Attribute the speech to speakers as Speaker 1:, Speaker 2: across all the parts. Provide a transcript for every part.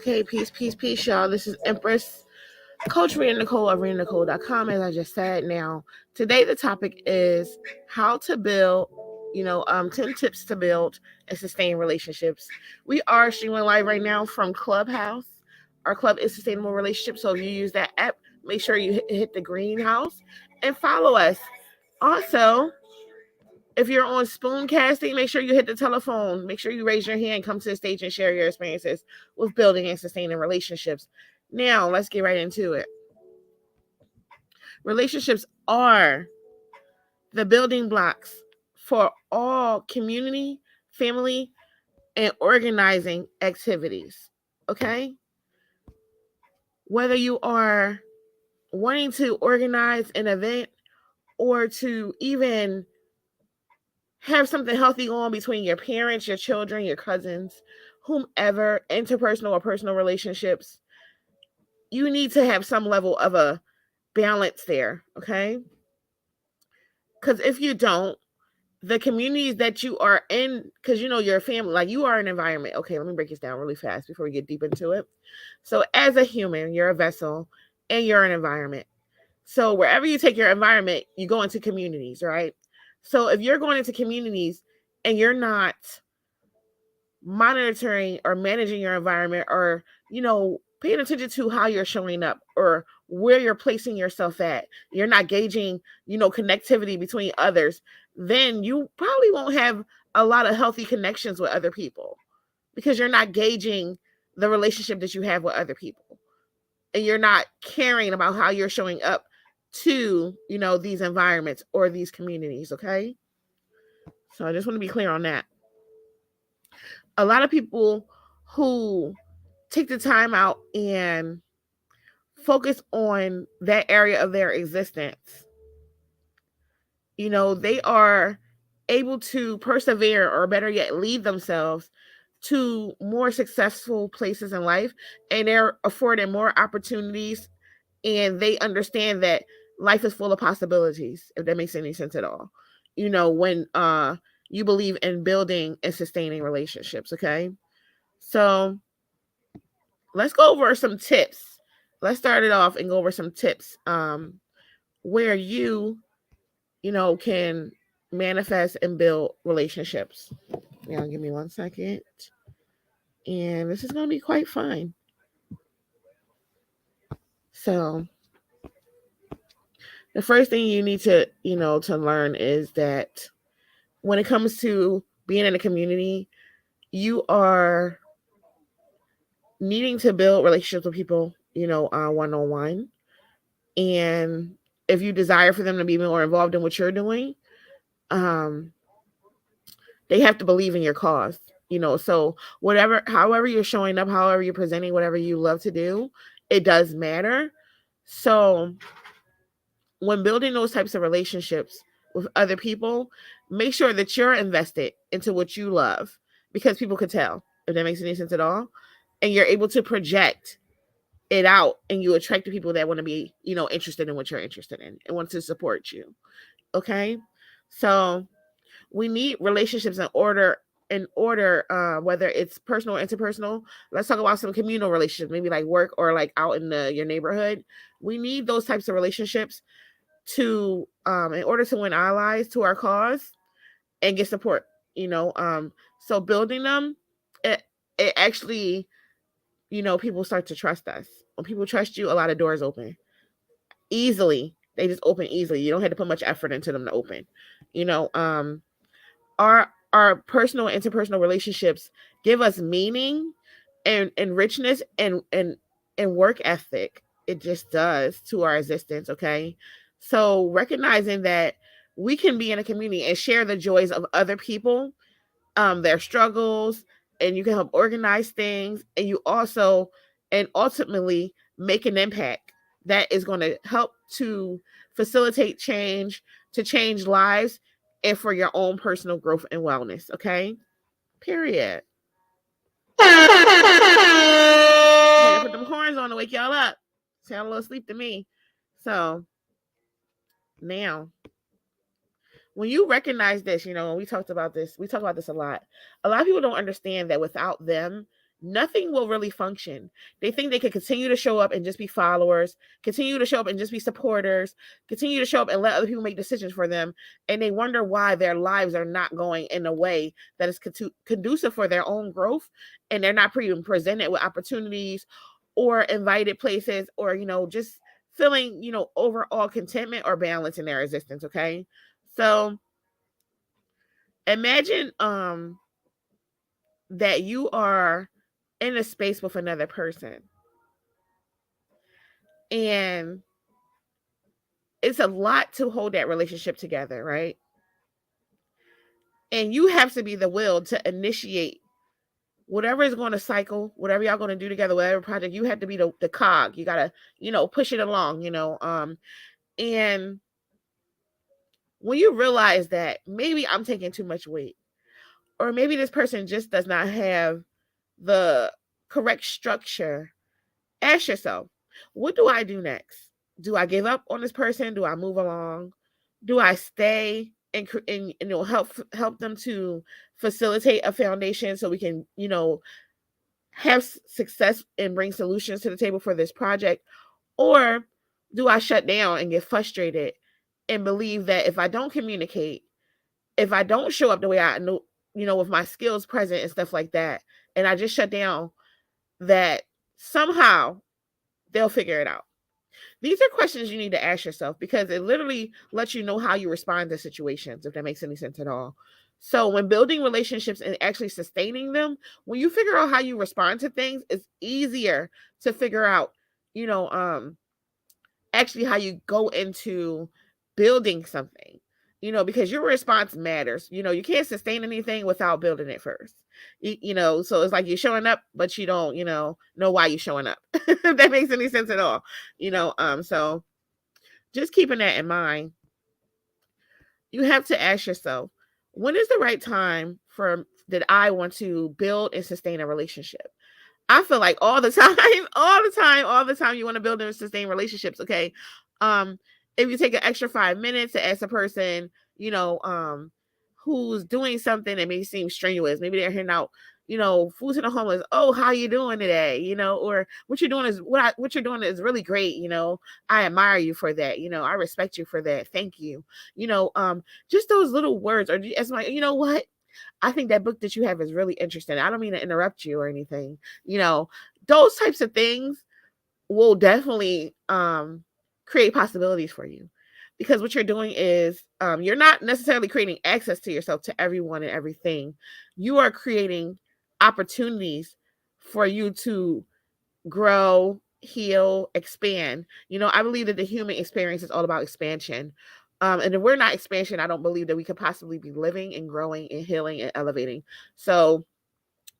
Speaker 1: Okay, peace, y'all. This is Empress, Coach Rena Nicole of RenaNicole.com, as I just said. Now, today the topic is how to build, 10 tips to build and sustain relationships. We are streaming live right now from Clubhouse. Our club is Sustainable Relationships, so if you use that app, make sure you hit the greenhouse and follow us. Also, if you're on Spooncasting, make sure you hit the telephone. Make sure you raise your hand, come to the stage, and share your experiences with building and sustaining relationships. Now, let's get right into it. Relationships are the building blocks for all community, family, and organizing activities. Okay? Whether you are wanting to organize an event or to even have something healthy going between your parents, your children, your cousins, whomever, interpersonal or personal relationships, you need to have some level of a balance there, okay? Because if you don't, the communities that you are in, because you're a family, like you are an environment. Okay, let me break this down really fast before we get deep into it. So as a human, you're a vessel and you're an environment. So wherever you take your environment, you go into communities, right? So if you're going into communities and you're not monitoring or managing your environment, or paying attention to how you're showing up or where you're placing yourself at, you're not gauging connectivity between others, then you probably won't have a lot of healthy connections with other people, because you're not gauging the relationship that you have with other people, and you're not caring about how you're showing up to these environments or these communities. Okay, so I just want to be clear on that. A lot of people who take the time out and focus on that area of their existence, they are able to persevere, or better yet, lead themselves to more successful places in life, and they're afforded more opportunities, and they understand that life is full of possibilities, if that makes any sense at all. When you believe in building and sustaining relationships. Okay, so let's go over some tips. Let's start it off and go over some tips where you can manifest and build relationships. Now, give me 1 second. And this is going to be quite fun. So, the first thing you need to, to learn is that when it comes to being in a community, you are needing to build relationships with people, one-on-one. And if you desire for them to be more involved in what you're doing, they have to believe in your cause. So however you're showing up, however you're presenting, whatever you love to do, it does matter. So when building those types of relationships with other people, make sure that you're invested into what you love, because people could tell, if that makes any sense at all. And you're able to project it out, and you attract the people that want to be, interested in what you're interested in and want to support you. Okay. So we need relationships in order, whether it's personal or interpersonal. Let's talk about some communal relationships, maybe like work or like out in your neighborhood. We need those types of relationships to in order to win allies to our cause and get support. So building them, it actually, people start to trust us. When people trust you, a lot of doors open easily. They just open easily. You don't have to put much effort into them to open. Our personal and interpersonal relationships give us meaning and richness and work ethic. It just does to our existence. Okay, so recognizing that we can be in a community and share the joys of other people, their struggles, and you can help organize things, and you also and ultimately make an impact that is going to help to facilitate change, to change lives, and for your own personal growth and wellness. Okay, period. I put them horns on to wake y'all up. Sound a little asleep to me. So now, when you recognize this, we talk about this a lot. A lot of people don't understand that without them, nothing will really function. They think they can continue to show up and just be followers, continue to show up and just be supporters, continue to show up and let other people make decisions for them. And they wonder why their lives are not going in a way that is conducive for their own growth. And they're not even presented with opportunities or invited places or, just feeling, overall contentment or balance in their existence. Okay. So imagine that you are in a space with another person, and it's a lot to hold that relationship together, right? And you have to be the will to initiate whatever is going to cycle, whatever y'all going to do together, whatever project. You have to be the cog. You gotta, push it along. And when you realize that maybe I'm taking too much weight, or maybe this person just does not have the correct structure, ask yourself, what do I do next? Do I give up on this person? Do I move along? Do I stay and help them to facilitate a foundation so we can, have success and bring solutions to the table for this project? Or do I shut down and get frustrated and believe that if I don't communicate, if I don't show up the way I know, with my skills present and stuff like that, and I just shut down, that somehow they'll figure it out? These are questions you need to ask yourself, because it literally lets you know how you respond to situations, if that makes any sense at all. So when building relationships and actually sustaining them, when you figure out how you respond to things, it's easier to figure out, actually how you go into building something, because your response matters. You can't sustain anything without building it first. So it's like you're showing up, but you don't, know why you're showing up. If that makes any sense at all. So just keeping that in mind, you have to ask yourself, when is the right time that I want to build and sustain a relationship? I feel like all the time, all the time you want to build and sustain relationships. Okay. If you take an extra 5 minutes to ask a person, who's doing something that may seem strenuous, maybe they're handing out, food to the homeless. Oh, how you doing today? Or what you're doing what you're doing is really great. I admire you for that. I respect you for that. Thank you. Just those little words, or as my, what? I think that book that you have is really interesting. I don't mean to interrupt you or anything. Those types of things will definitely create possibilities for you, because what you're doing is you're not necessarily creating access to yourself to everyone and everything. You are creating opportunities for you to grow, heal, expand. I believe that the human experience is all about expansion. And if we're not expansion, I don't believe that we could possibly be living and growing and healing and elevating. So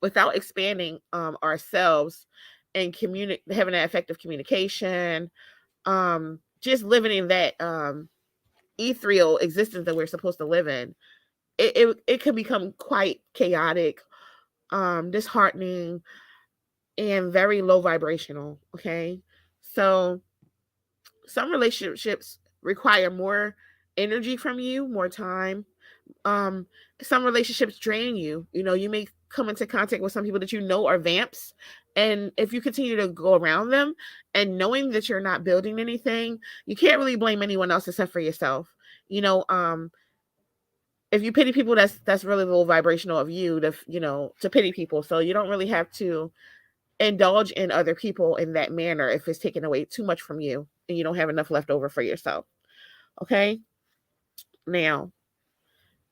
Speaker 1: without expanding ourselves and having that effective communication, just living in that ethereal existence that we're supposed to live in, it can become quite chaotic, disheartening, and very low vibrational. Okay. So some relationships require more energy from you, more time. Um, some relationships drain you. You may come into contact with some people that are vamps. And if you continue to go around them and knowing that you're not building anything, you can't really blame anyone else except for yourself. If you pity people, that's really low vibrational of you to pity people. So you don't really have to indulge in other people in that manner if it's taking away too much from you and you don't have enough left over for yourself. Okay. Now,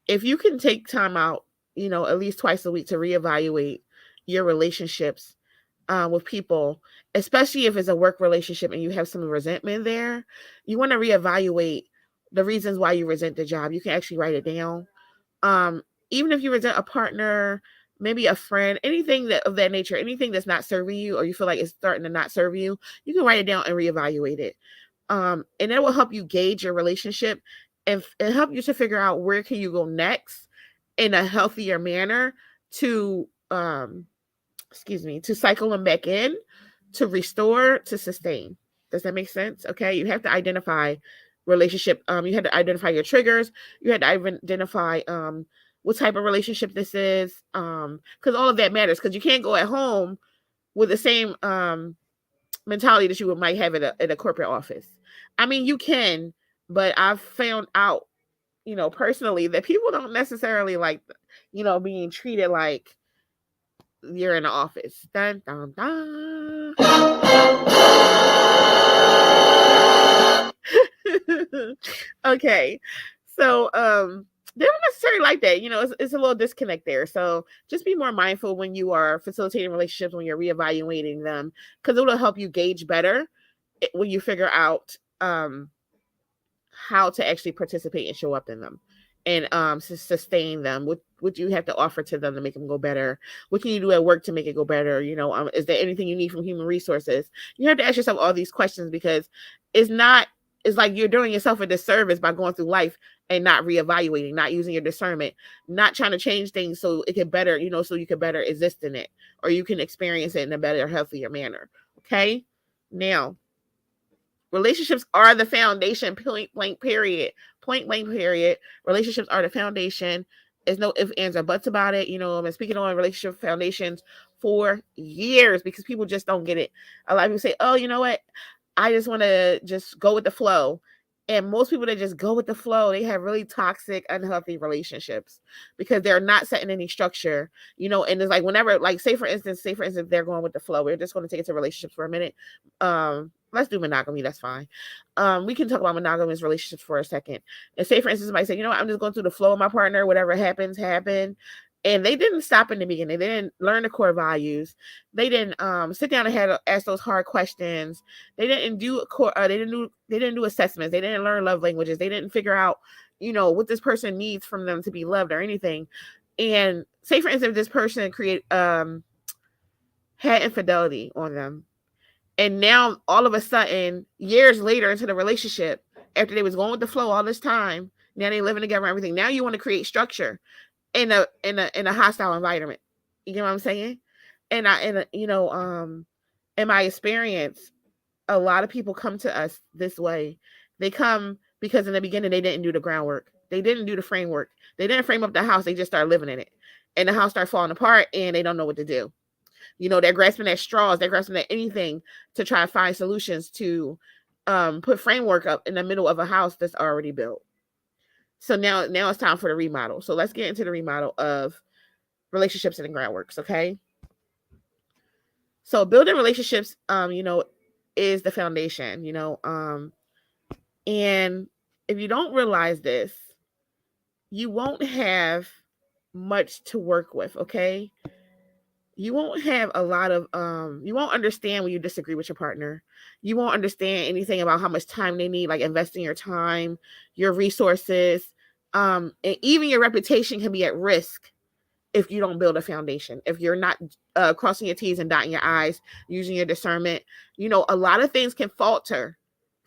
Speaker 1: if you can take time out, at least twice a week to reevaluate your relationships with people, especially if it's a work relationship and you have some resentment there, you want to reevaluate the reasons why you resent the job. You can actually write it down. Even if you resent a partner, maybe a friend, anything of that nature, anything that's not serving you, or you feel like it's starting to not serve you, you can write it down and reevaluate it. And that will help you gauge your relationship and help you to figure out where can you go next in a healthier manner to cycle them back in, to restore, to sustain. Does that make sense? Okay. You have to identify relationship. You had to identify your triggers. You had to identify what type of relationship this is, because all of that matters, because you can't go at home with the same mentality that you might have at a corporate office. I mean, you can, but I've found out, personally, that people don't necessarily like, being treated like you're in the office. Dun, dun, dun. Okay. So, they don't necessarily like that. It's a little disconnect there. So just be more mindful when you are facilitating relationships, when you're reevaluating them, because it will help you gauge better when you figure out how to actually participate and show up in them, and sustain them. What you have to offer to them to make them go better? What can you do at work to make it go better? Is there anything you need from human resources? You have to ask yourself all these questions, because it's not it's like you're doing yourself a disservice by going through life and not reevaluating, not using your discernment, not trying to change things so it can better, so you can better exist in it, or you can experience it in a better, healthier manner. Okay. Now, relationships are the foundation, point blank, period. Point blank, period. Relationships are the foundation. There's no ifs, ands, or buts about it. I've been speaking on relationship foundations for years, because people just don't get it. A lot of people say, oh, you know what? I just want to just go with the flow. And most people that just go with the flow, they have really toxic, unhealthy relationships, because they're not setting any structure, and it's like whenever, like, say for instance, they're going with the flow. We're just going to take it to relationships for a minute. Let's do monogamy. That's fine. We can talk about monogamous relationships for a second. And say, for instance, somebody say, I'm just going through the flow of my partner, whatever happens, happen. And they didn't stop in the beginning. They didn't learn the core values. They didn't sit down and ask those hard questions. They didn't do they didn't do assessments. They didn't learn love languages. They didn't figure out, what this person needs from them to be loved or anything. And say, for instance, this person had infidelity on them. And now all of a sudden, years later into the relationship, after they was going with the flow all this time, now they living together and everything. Now you want to create structure in a hostile environment. You know what I'm saying? And in my experience, a lot of people come to us this way. They come because in the beginning they didn't do the groundwork. They didn't do the framework. They didn't frame up the house. They just started living in it. And the house started falling apart, and they don't know what to do. They're grasping at straws. They're grasping at anything to try to find solutions to put framework up in the middle of a house that's already built. So now it's time for the remodel. So let's get into the remodel of relationships and the groundworks, okay? So building relationships, is the foundation, and if you don't realize this, you won't have much to work with, okay? You won't have a lot of you won't understand when you disagree with your partner. You won't understand anything about how much time they need, like investing your time, your resources, and even your reputation can be at risk if you don't build a foundation. If you're not crossing your T's and dotting your I's, using your discernment, a lot of things can falter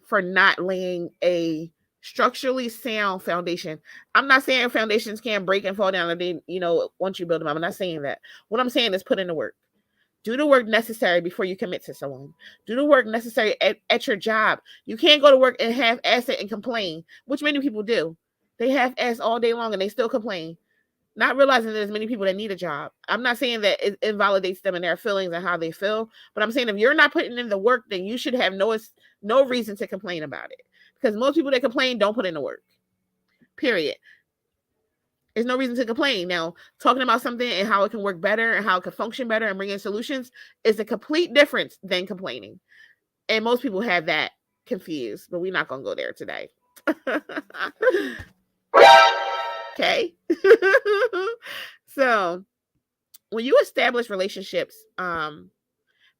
Speaker 1: for not laying a structurally sound foundation. I'm not saying foundations can't break and fall down and then, once you build them up. I'm not saying that. What I'm saying is put in the work. Do the work necessary before you commit to someone. Do the work necessary at your job. You can't go to work and have ass it and complain, which many people do. They have ass all day long and they still complain, not realizing there's many people that need a job. I'm not saying that it invalidates them and their feelings and how they feel, but I'm saying if you're not putting in the work, then you should have no reason to complain about it. Because most people that complain don't put in the work. Period. There's no reason to complain. Now, talking about something and how it can work better and how it can function better and bring in solutions is a complete difference than complaining. And most people have that confused, but we're not going to go there today. Okay. So when you establish relationships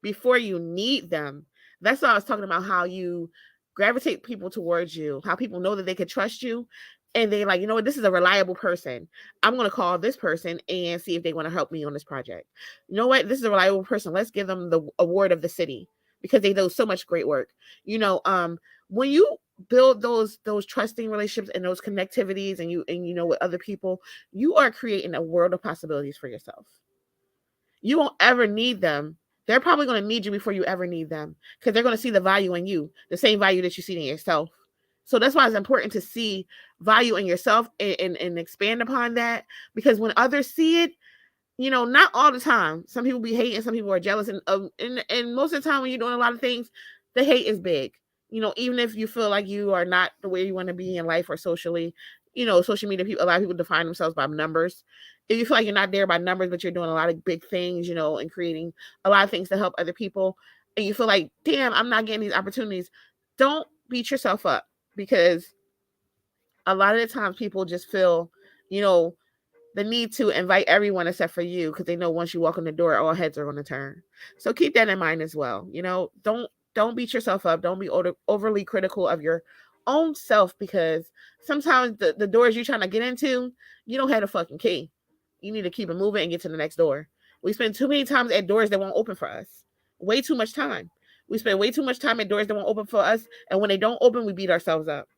Speaker 1: before you need them, that's what I was talking about, how you gravitate people towards you, how people know that they can trust you, and they like, what, this is a reliable person. I'm going to call this person and see if they want to help me on this project. You know what, this is a reliable person. Let's give them the award of the city because they do so much great work. When you build those trusting relationships and those connectivities and with other people, you are creating a world of possibilities for yourself. You won't ever need them. They're probably going to need you before you ever need them, because they're going to see the value in you, the same value that you see in yourself. So that's why it's important to see value in yourself and expand upon that, because when others see it, not all the time. Some people be hating, some people are jealous, and most of the time when you're doing a lot of things, the hate is big. Even if you feel like you are not the way you want to be in life or socially, social media people, a lot of people define themselves by numbers. If you feel like you're not there by numbers, but you're doing a lot of big things, and creating a lot of things to help other people, and you feel like, damn, I'm not getting these opportunities, don't beat yourself up, because a lot of the times people just feel, you know, the need to invite everyone except for you, because they know once you walk in the door, all heads are going to turn. So keep that in mind as well. Don't beat yourself up. Don't be overly critical of your own self, because sometimes the doors you're trying to get into, you don't have the fucking key. You need to keep it moving and get to the next door. We spend too many times at doors that won't open for us. Way too much time. We spend way too much time at doors that won't open for us, and when they don't open, we beat ourselves up.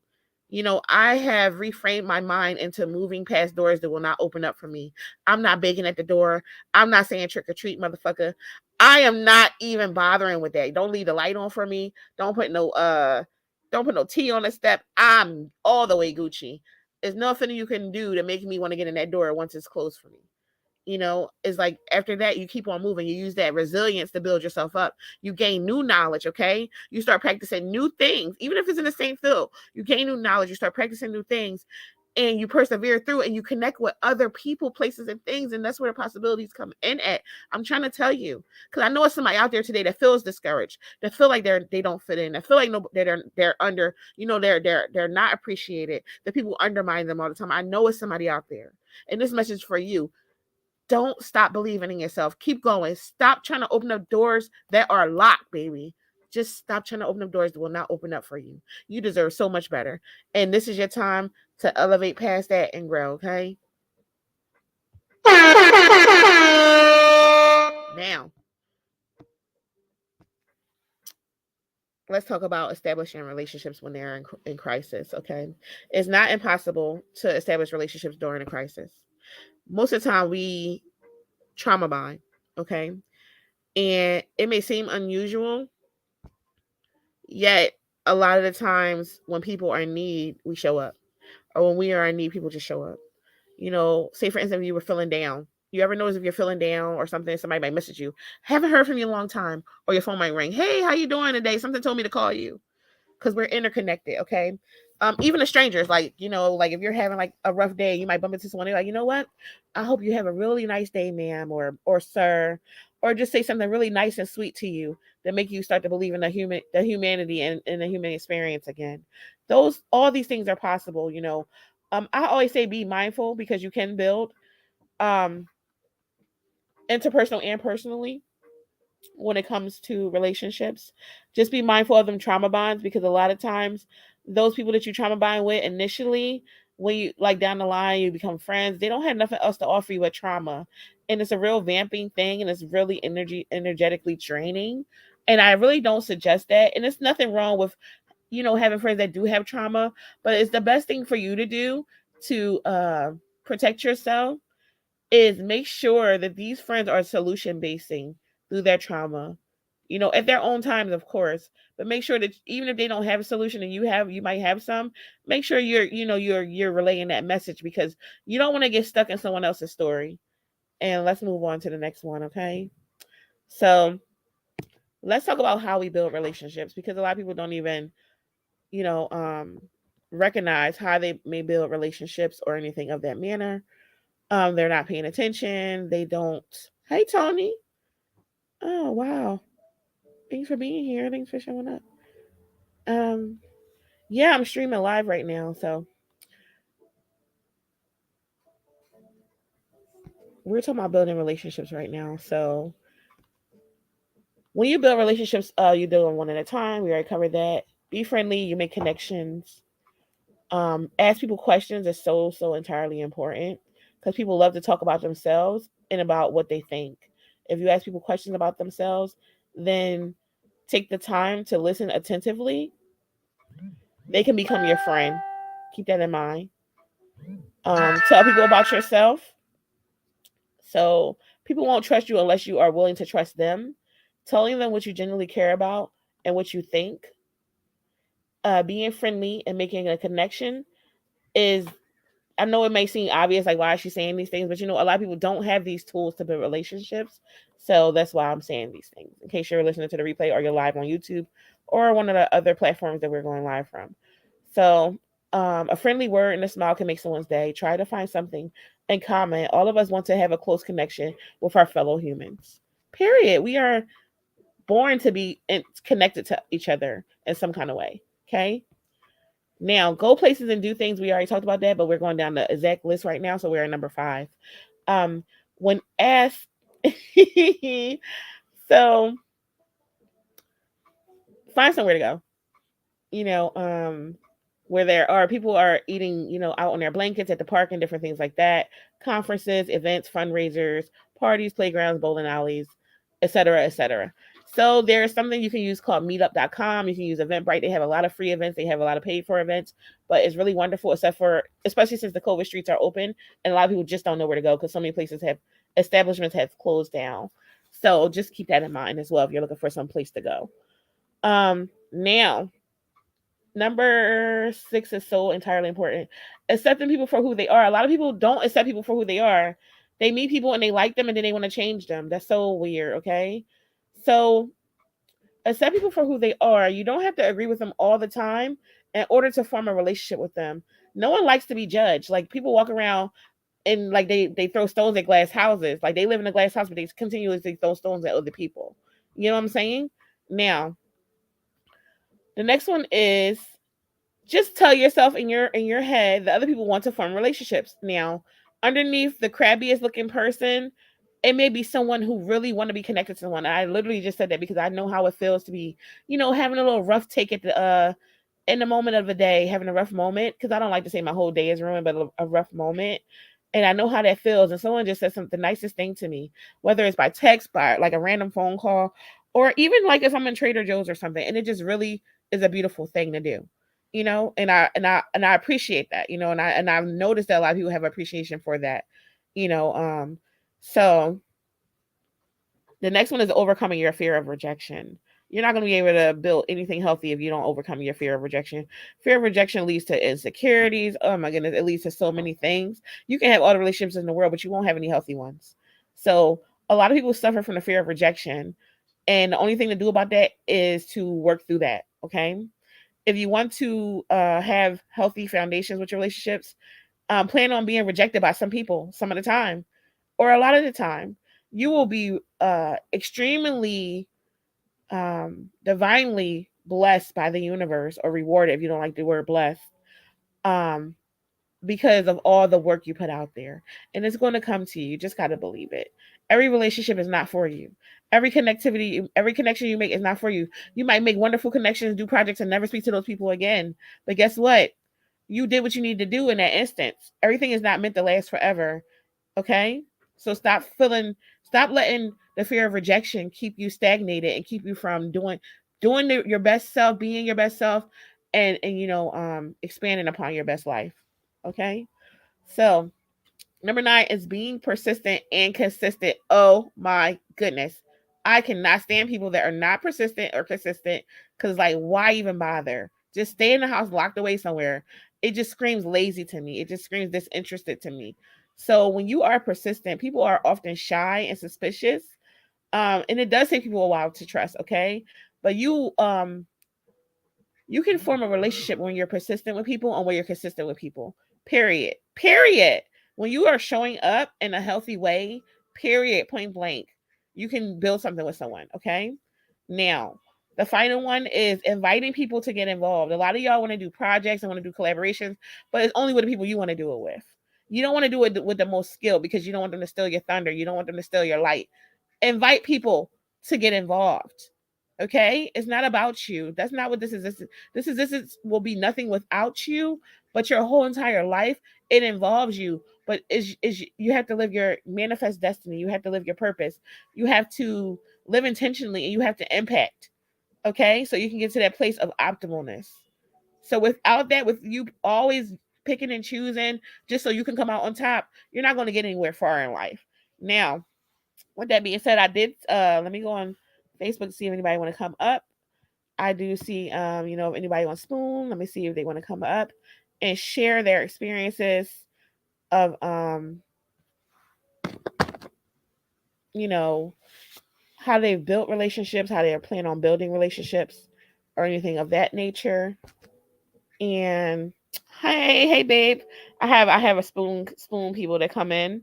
Speaker 1: I have reframed my mind into moving past doors that will not open up for me. I'm not begging at the door. I'm not saying trick or treat, motherfucker. I am not even bothering with that. Don't leave the light on for me. Don't put no tea on the step. I'm all the way Gucci. There's nothing you can do to make me want to get in that door once it's closed for me. It's like after that, you keep on moving. You use that resilience to build yourself up. You gain new knowledge, okay? You start practicing new things, even if it's in the same field. You gain new knowledge, you start practicing new things, and you persevere through it, and you connect with other people, places, and things, and that's where the possibilities come in at. I'm trying to tell you, because I know it's somebody out there today that feels discouraged, that feel like they don't fit in, that feel like no, they're under, they're not appreciated, that people undermine them all the time. I know it's somebody out there, and this message for you. Don't stop believing in yourself. Keep going. Stop trying to open up doors that are locked, baby. Just stop trying to open up doors that will not open up for you. You deserve so much better. And this is your time to elevate past that and grow, okay? Now, let's talk about establishing relationships when they're in crisis, okay? It's not impossible to establish relationships during a crisis. Most of the time, we trauma bond, okay? And it may seem unusual, yet a lot of the times when people are in need, we show up. Or when we are in need, people just show up. Say for instance, if you were feeling down. You ever notice if you're feeling down or something, somebody might message you. Haven't heard from you in a long time. Or your phone might ring. Hey, how you doing today? Something told me to call you. Because we're interconnected, okay? Even the strangers, like, like if you're having like a rough day, you might bump into someone, they're like, you know what? I hope you have a really nice day, ma'am, or sir, or just say something really nice and sweet to you that make you start to believe in the humanity and the human experience again. All these things are possible. I always say be mindful, because you can build um interpersonal and personally when it comes to relationships. Just be mindful of them trauma bonds, because a lot of times those people that you trauma bond with initially, when you like down the line you become friends, they don't have nothing else to offer you but trauma. And it's a real vamping thing, and it's really energetically draining. And I really don't suggest that. And there's nothing wrong with, having friends that do have trauma, but it's the best thing for you to do to protect yourself is make sure that these friends are solution basing through their trauma, at their own times, of course, but make sure that even if they don't have a solution and you might have some, make sure you're relaying that message, because you don't want to get stuck in someone else's story. And let's move on to the next one, okay? So let's talk about how we build relationships, because a lot of people don't even, you know, um, recognize how they may build relationships or anything of that manner. They're not paying attention. They don't. Hey, Tony. Oh, wow. Thanks for being here. Thanks for showing up. Um, yeah, I'm streaming live right now. So we're talking about building relationships right now. So when you build relationships, you do them one at a time. We already covered that. Be friendly. You make connections. Ask people questions is so entirely important, because people love to talk about themselves and about what they think. If you ask people questions about themselves, then take the time to listen attentively. They can become your friend. Keep that in mind. Tell people about yourself. So people won't trust you unless you are willing to trust them. Telling them what you genuinely care about and what you think being friendly and making a connection is, I know it may seem obvious, like why is she saying these things, but a lot of people don't have these tools to build relationships. So that's why I'm saying these things. In case you're listening to the replay or you're live on YouTube or one of the other platforms that we're going live from. So a friendly word and a smile can make someone's day. Try to find something in common. All of us want to have a close connection with our fellow humans. Period. We are born to be connected to each other in some kind of way. Okay. Now, go places and do things. We already talked about that, but we're going down the exact list right now. So we're at number 5. When asked, so find somewhere to go. Where there are people are eating, out on their blankets at the park and different things like that. Conferences, events, fundraisers, parties, playgrounds, bowling alleys, etc., etc. So there's something you can use called meetup.com. You can use Eventbrite. They have a lot of free events. They have a lot of paid for events, but it's really wonderful, especially since the COVID streets are open and a lot of people just don't know where to go because so many establishments have closed down. So just keep that in mind as well if you're looking for some place to go. Now, number 6 is so entirely important. Accepting people for who they are. A lot of people don't accept people for who they are. They meet people and they like them and then they want to change them. That's so weird, okay? So accept people for who they are. You don't have to agree with them all the time in order to form a relationship with them. No one likes to be judged. Like people walk around and like they throw stones at glass houses. Like they live in a glass house, but they continuously throw stones at other people. You know what I'm saying? Now, the next one is just tell yourself in your head that other people want to form relationships. Now, underneath the crabbiest looking person, it may be someone who really want to be connected to someone. I literally just said that because I know how it feels to be, having a little rough take at the in the moment of the day, having a rough moment, because I don't like to say my whole day is ruined, but a rough moment. And I know how that feels. And someone just said something, the nicest thing to me, whether it's by text, by like a random phone call, or even like if I'm in Trader Joe's or something, and it just really is a beautiful thing to do. And I appreciate that, and I've noticed that a lot of people have appreciation for that. You know, so the next one is overcoming your fear of rejection. You're not going to be able to build anything healthy if you don't overcome your fear of rejection. Fear of rejection leads to insecurities. Oh my goodness, it leads to so many things. You can have all the relationships in the world, but you won't have any healthy ones. So a lot of people suffer from the fear of rejection. And the only thing to do about that is to work through that. Okay. If you want to have healthy foundations with your relationships, plan on being rejected by some people some of the time or a lot of the time. You will be extremely divinely blessed by the universe, or rewarded if you don't like the word blessed, um, because of all the work you put out there. And it's going to come to you. You just got to believe it. Every relationship is not for you. Every connection you make is not for you. You might make wonderful connections, do projects, and never speak to those people again. But guess what? You did what you need to do in that instance. Everything is not meant to last forever. Okay? So stop letting the fear of rejection keep you stagnated and keep you from doing your best self, being your best self, and expanding upon your best life. Okay? So, number 9 is being persistent and consistent. Oh my goodness. I cannot stand people that are not persistent or consistent because, like, why even bother? Just stay in the house, locked away somewhere. It just screams lazy to me. It just screams disinterested to me. So, when you are persistent, people are often shy and suspicious. And it does take people a while to trust, okay? But you can form a relationship when you're persistent with people and when you're consistent with people. Period. Period. When you are showing up in a healthy way, period, point blank, you can build something with someone. Okay. Now, the final one is inviting people to get involved. A lot of y'all want to do projects and want to do collaborations, but it's only with the people you want to do it with. You don't want to do it with the most skill because you don't want them to steal your thunder. You don't want them to steal your light. Invite people to get involved. Okay, it's not about you. That's not what this is. This will be nothing without you. But your whole entire life, it involves you. But is you have to live your manifest destiny. You have to live your purpose. You have to live intentionally, and you have to impact. Okay, so you can get to that place of optimalness. So without that, with you always picking and choosing just so you can come out on top, you're not going to get anywhere far in life. Now, with that being said, I did let me go on Facebook to see if anybody want to come up. I do see, if anybody wants Spoon, let me see if they want to come up and share their experiences of, you know, how they've built relationships, how they plan on building relationships, or anything of that nature. And hey, babe, I have a spoon people that come in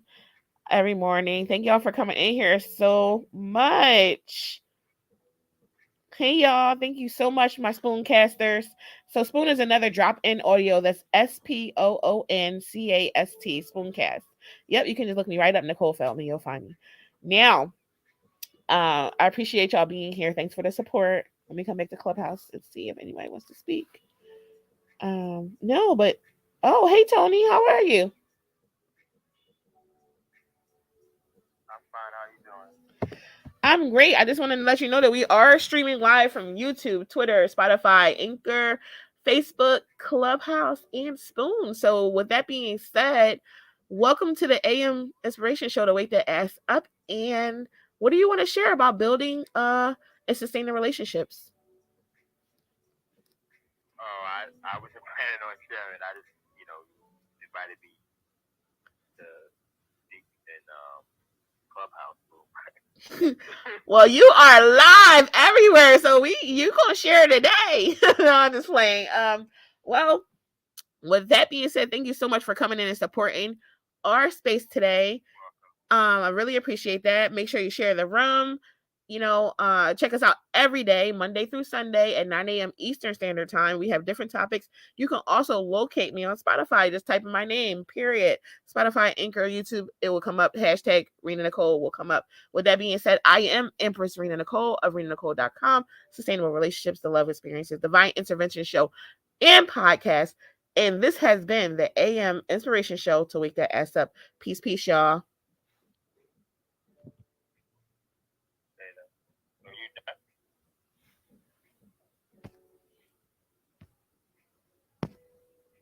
Speaker 1: every morning. Thank y'all for coming in here so much. Hey y'all, thank you so much, my Spooncasters. So Spoon is another drop-in audio. That's SPOONCAST, Spooncast. Yep, you can just look me right up, Nicole Feldman. You'll find me. Now, I appreciate y'all being here. Thanks for the support. Let me come back to Clubhouse and see if anybody wants to speak. No, but oh, hey Tony, how are you?
Speaker 2: I'm fine. How you doing?
Speaker 1: I'm great. I just wanted to let you know that we are streaming live from YouTube, Twitter, Spotify, Anchor, Facebook, Clubhouse, and Spoon. So, with that being said, welcome to the AM Inspiration Show to wake that ass up. And what do you want to share about building and sustaining relationships?
Speaker 2: Oh, I wasn't planning on sharing. I just invited me to speak in Clubhouse.
Speaker 1: Well, you are live everywhere, so you gonna share today. No, I'm just playing. Well, with that being said, thank you so much for coming in and supporting our space today. I really appreciate that. Make sure you share the room. Check us out every day, Monday through Sunday at 9 a.m. Eastern Standard Time. We have different topics. You can also locate me on Spotify. Just type in my name, period. Spotify, Anchor, YouTube, it will come up. Hashtag Rena Nicole will come up. With that being said, I am Empress Rena Nicole of RenaNicole.com. Sustainable relationships, the love experiences, divine intervention show, and podcast. And this has been the AM Inspiration Show to wake that ass up. Peace, y'all.